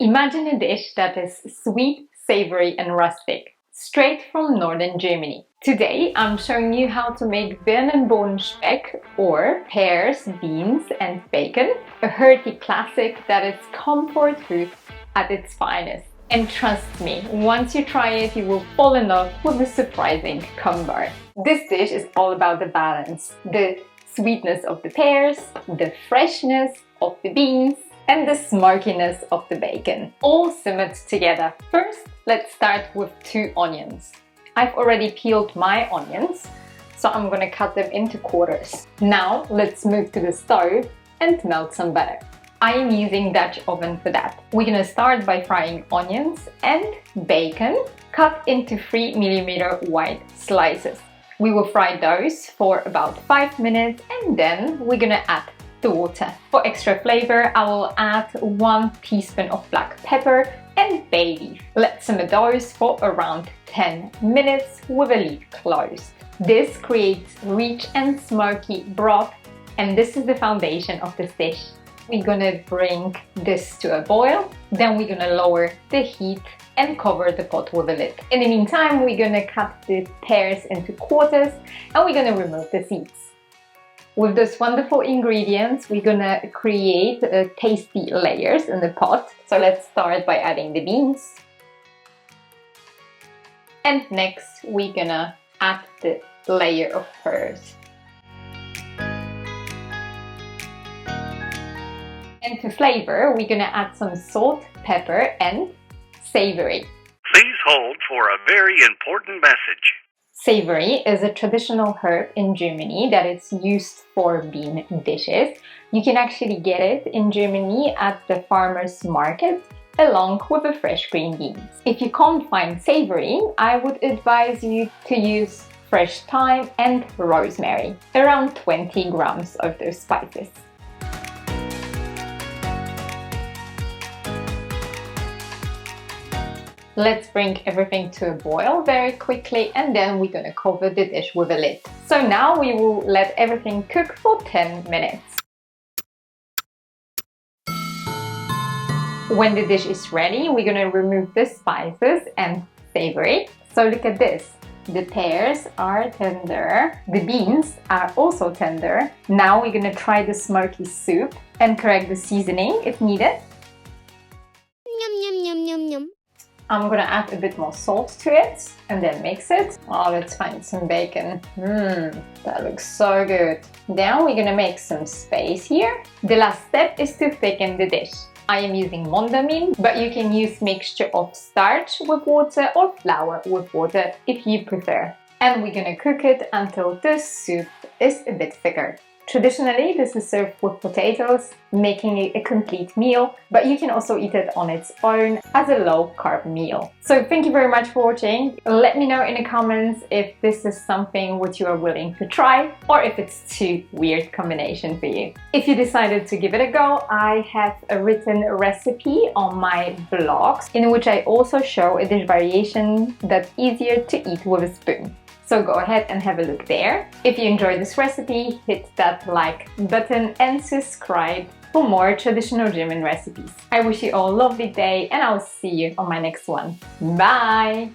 Imagine a dish that is sweet, savory and rustic, straight from northern Germany. Today I'm showing you how to make Birnen und Bohnen und Speck, or pears, beans and bacon, a hearty classic that is comfort food at its finest. And trust me, once you try it, you will fall in love with the surprising combo. This dish is all about the balance, the sweetness of the pears, the freshness of the beans, and the smokiness of the bacon, all simmered together. First, let's start with 2 onions. I've already peeled my onions, so I'm gonna cut them into quarters. Now, let's move to the stove and melt some butter. I am using Dutch oven for that. We're gonna start by frying onions and bacon, cut into 3mm wide slices. We will fry those for about 5 minutes and then we're gonna add the water. For extra flavor, I will add 1 teaspoon of black pepper and bay leaf. Let's simmer those for around 10 minutes with the lid closed. This creates rich and smoky broth, and this is the foundation of this dish. We're gonna bring this to a boil, then we're gonna lower the heat and cover the pot with a lid. In the meantime, we're gonna cut the pears into quarters and we're gonna remove the seeds. With those wonderful ingredients, we're gonna create tasty layers in the pot. So let's start by adding the beans. And next, we're gonna add the layer of pears. And to flavor, we're gonna add some salt, pepper, and savory. Please hold for a very important message. Savory is a traditional herb in Germany that is used for bean dishes. You can actually get it in Germany at the farmer's market along with the fresh green beans. If you can't find savory, I would advise you to use fresh thyme and rosemary, around 20 grams of those spices. Let's bring everything to a boil very quickly and then we're gonna cover the dish with a lid. So now we will let everything cook for 10 minutes. When the dish is ready, we're gonna remove the spices and savory. So look at this. The pears are tender, the beans are also tender. Now we're gonna try the smoky soup and correct the seasoning if needed. Yum, yum, yum, yum, yum. I'm gonna add a bit more salt to it and then mix it. Oh, let's find some bacon. That looks so good. Then we're gonna make some space here. The last step is to thicken the dish. I am using mondamin, but you can use mixture of starch with water or flour with water if you prefer. And we're gonna cook it until the soup is a bit thicker. Traditionally, this is served with potatoes, making it a complete meal, but you can also eat it on its own as a low-carb meal. So thank you very much for watching. Let me know in the comments if this is something which you are willing to try or if it's too weird combination for you. If you decided to give it a go, I have a written recipe on my blogs in which I also show a dish variation that's easier to eat with a spoon. So go ahead and have a look there. If you enjoyed this recipe, hit that like button and subscribe for more traditional German recipes. I wish you all a lovely day and I'll see you on my next one. Bye!